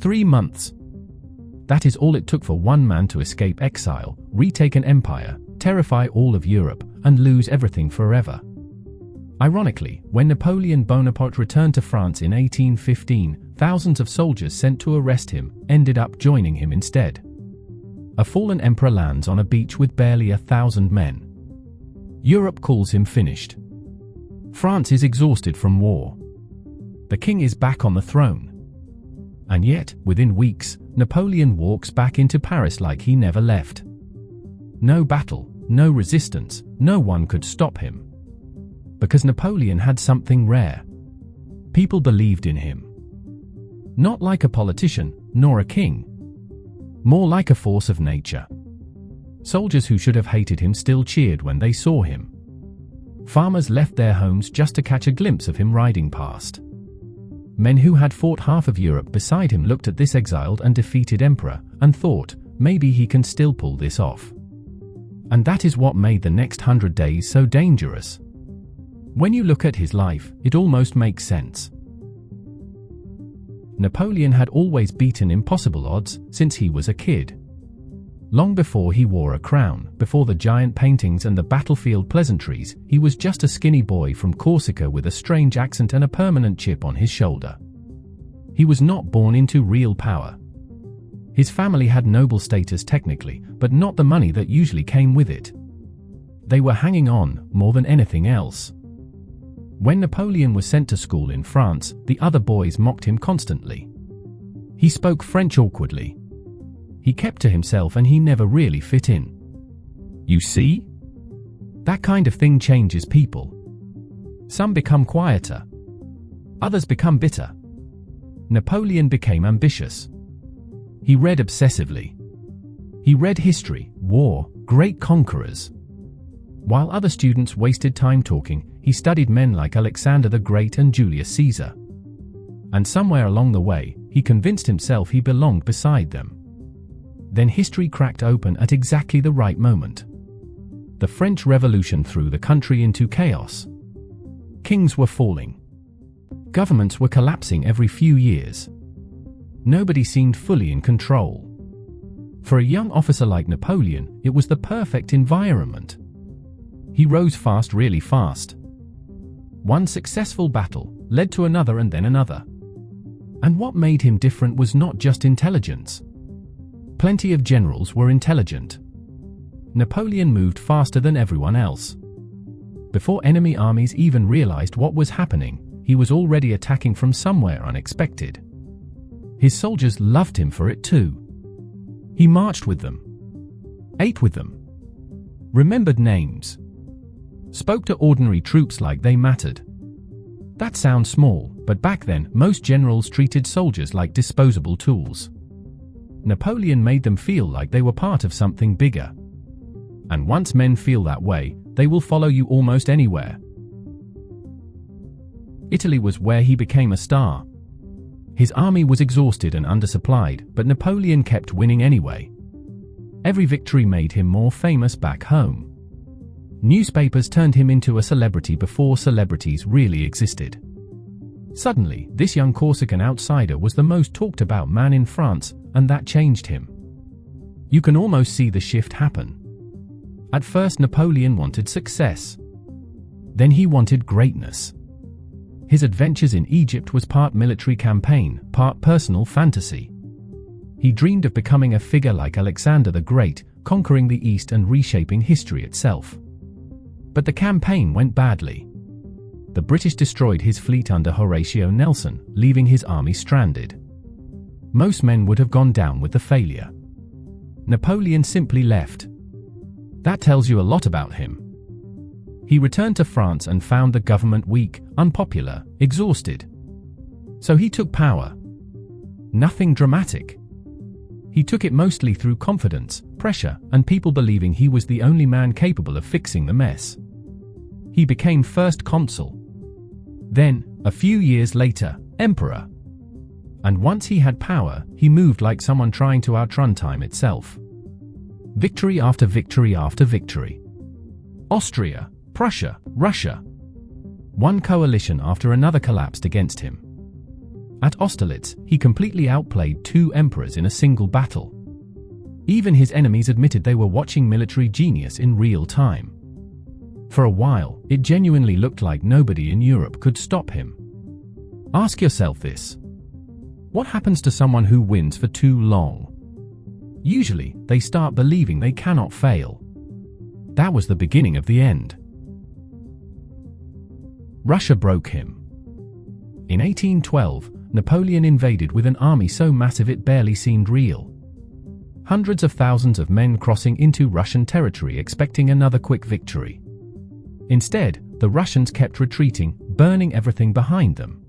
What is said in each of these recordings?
3 months. That is all it took for one man to escape exile, retake an empire, terrify all of Europe, and lose everything forever. Ironically, when Napoleon Bonaparte returned to France in 1815, thousands of soldiers sent to arrest him ended up joining him instead. A fallen emperor lands on a beach with barely 1,000 men. Europe calls him finished. France is exhausted from war. The king is back on the throne. And yet, within weeks, Napoleon walks back into Paris like he never left. No battle, no resistance, no one could stop him. Because Napoleon had something rare. People believed in him. Not like a politician, nor a king. More like a force of nature. Soldiers who should have hated him still cheered when they saw him. Farmers left their homes just to catch a glimpse of him riding past. Men who had fought half of Europe beside him looked at this exiled and defeated emperor and thought, maybe he can still pull this off. And that is what made the next 100 days so dangerous. When you look at his life, it almost makes sense. Napoleon had always beaten impossible odds since he was a kid. Long before he wore a crown, before the giant paintings and the battlefield pleasantries, he was just a skinny boy from Corsica with a strange accent and a permanent chip on his shoulder. He was not born into real power. His family had noble status technically, but not the money that usually came with it. They were hanging on more than anything else. When Napoleon was sent to school in France, the other boys mocked him constantly. He spoke French awkwardly. He kept to himself and he never really fit in. You see? That kind of thing changes people. Some become quieter. Others become bitter. Napoleon became ambitious. He read obsessively. He read history, war, great conquerors. While other students wasted time talking, he studied men like Alexander the Great and Julius Caesar. And somewhere along the way, he convinced himself he belonged beside them. Then history cracked open at exactly the right moment. The French Revolution threw the country into chaos. Kings were falling. Governments were collapsing every few years. Nobody seemed fully in control. For a young officer like Napoleon, it was the perfect environment. He rose fast, really fast. One successful battle led to another and then another. And what made him different was not just intelligence. Plenty of generals were intelligent. Napoleon moved faster than everyone else. Before enemy armies even realized what was happening, he was already attacking from somewhere unexpected. His soldiers loved him for it too. He marched with them, ate with them, remembered names, spoke to ordinary troops like they mattered. That sounds small, but back then, most generals treated soldiers like disposable tools. Napoleon made them feel like they were part of something bigger. And once men feel that way, they will follow you almost anywhere. Italy was where he became a star. His army was exhausted and undersupplied, but Napoleon kept winning anyway. Every victory made him more famous back home. Newspapers turned him into a celebrity before celebrities really existed. Suddenly, this young Corsican outsider was the most talked about man in France, and that changed him. You can almost see the shift happen. At first, Napoleon wanted success. Then he wanted greatness. His adventures in Egypt was part military campaign, part personal fantasy. He dreamed of becoming a figure like Alexander the Great, conquering the East and reshaping history itself. But the campaign went badly. The British destroyed his fleet under Horatio Nelson, leaving his army stranded. Most men would have gone down with the failure. Napoleon simply left. That tells you a lot about him. He returned to France and found the government weak, unpopular, exhausted. So he took power. Nothing dramatic. He took it mostly through confidence, pressure, and people believing he was the only man capable of fixing the mess. He became first consul. Then, a few years later, emperor. And once he had power, he moved like someone trying to outrun time itself. Victory after victory after victory. Austria, Prussia, Russia. One coalition after another collapsed against him. At Austerlitz, he completely outplayed 2 emperors in a single battle. Even his enemies admitted they were watching military genius in real time. For a while, it genuinely looked like nobody in Europe could stop him. Ask yourself this. What happens to someone who wins for too long? Usually, they start believing they cannot fail. That was the beginning of the end. Russia broke him. In 1812, Napoleon invaded with an army so massive it barely seemed real. Hundreds of thousands of men crossing into Russian territory expecting another quick victory. Instead, the Russians kept retreating, burning everything behind them.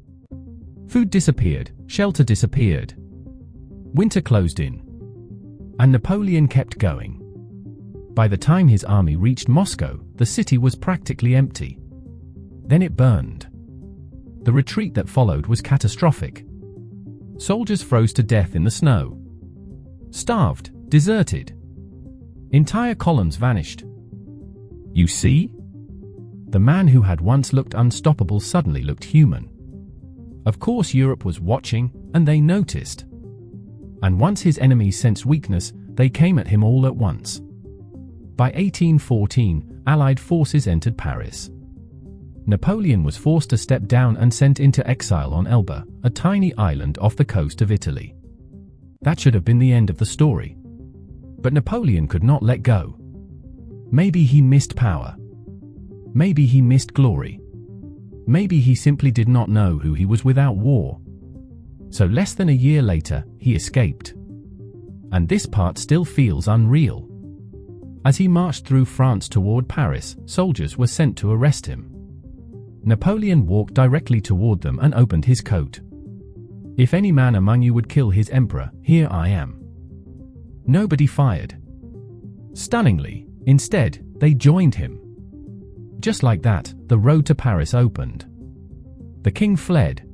Food disappeared, shelter disappeared. Winter closed in. And Napoleon kept going. By the time his army reached Moscow, the city was practically empty. Then it burned. The retreat that followed was catastrophic. Soldiers froze to death in the snow. Starved, deserted. Entire columns vanished. You see? The man who had once looked unstoppable suddenly looked human. Of course Europe was watching, and they noticed. And once his enemies sensed weakness, they came at him all at once. By 1814, Allied forces entered Paris. Napoleon was forced to step down and sent into exile on Elba, a tiny island off the coast of Italy. That should have been the end of the story. But Napoleon could not let go. Maybe he missed power. Maybe he missed glory. Maybe he simply did not know who he was without war. So less than a year later, he escaped. And this part still feels unreal. As he marched through France toward Paris, soldiers were sent to arrest him. Napoleon walked directly toward them and opened his coat. If any man among you would kill his emperor, here I am. Nobody fired. Stunningly, instead, they joined him. Just like that, the road to Paris opened. The king fled.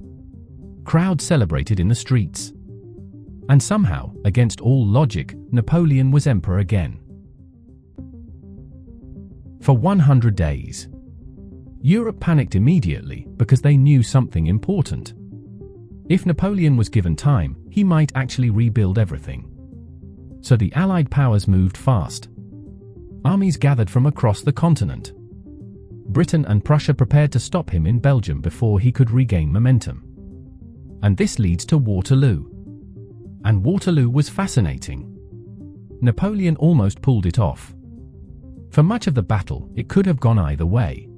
Crowds celebrated in the streets. And somehow, against all logic, Napoleon was emperor again. For 100 days. Europe panicked immediately because they knew something important. If Napoleon was given time, he might actually rebuild everything. So the Allied powers moved fast. Armies gathered from across the continent. Britain and Prussia prepared to stop him in Belgium before he could regain momentum. And this leads to Waterloo. And Waterloo was fascinating. Napoleon almost pulled it off. For much of the battle, it could have gone either way.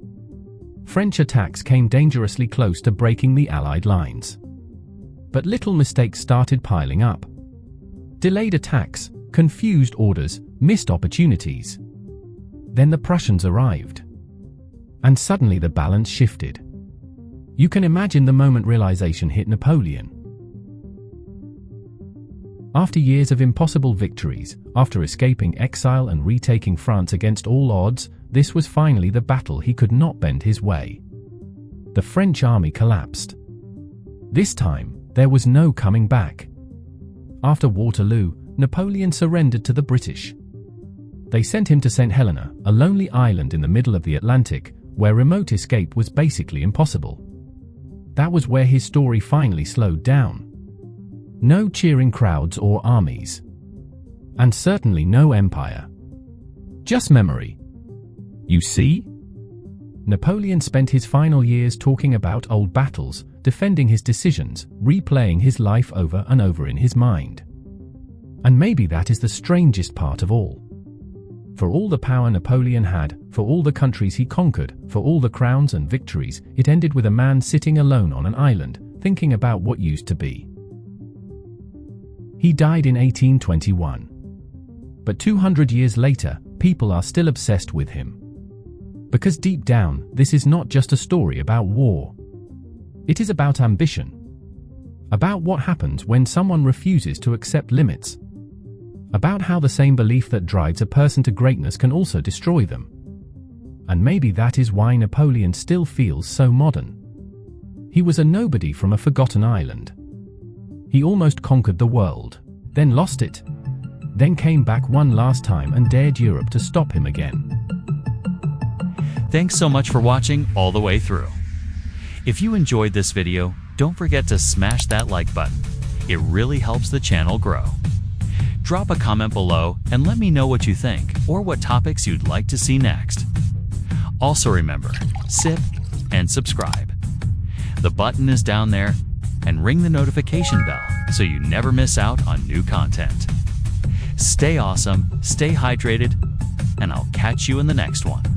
French attacks came dangerously close to breaking the Allied lines. But little mistakes started piling up. Delayed attacks, confused orders, missed opportunities. Then the Prussians arrived. And suddenly the balance shifted. You can imagine the moment realization hit Napoleon. After years of impossible victories, after escaping exile and retaking France against all odds, this was finally the battle he could not bend his way. The French army collapsed. This time, there was no coming back. After Waterloo, Napoleon surrendered to the British. They sent him to St. Helena, a lonely island in the middle of the Atlantic, where remote escape was basically impossible. That was where his story finally slowed down. No cheering crowds or armies. And certainly no empire. Just memory. You see? Napoleon spent his final years talking about old battles, defending his decisions, replaying his life over and over in his mind. And maybe that is the strangest part of all. For all the power Napoleon had, for all the countries he conquered, for all the crowns and victories, it ended with a man sitting alone on an island, thinking about what used to be. He died in 1821. But 200 years later, people are still obsessed with him. Because deep down, this is not just a story about war. It is about ambition. About what happens when someone refuses to accept limits. About how the same belief that drives a person to greatness can also destroy them. And maybe that is why Napoleon still feels so modern. He was a nobody from a forgotten island. He almost conquered the world, then lost it, then came back one last time and dared Europe to stop him again. Thanks so much for watching all the way through. If you enjoyed this video, Don't forget to smash that like button. It really helps the channel grow. Drop a comment below and let me know what you think or what topics you'd like to see next. Also remember, sip and subscribe. The button is down there, and ring the notification bell so you never miss out on new content. Stay awesome, stay hydrated, and I'll catch you in the next one.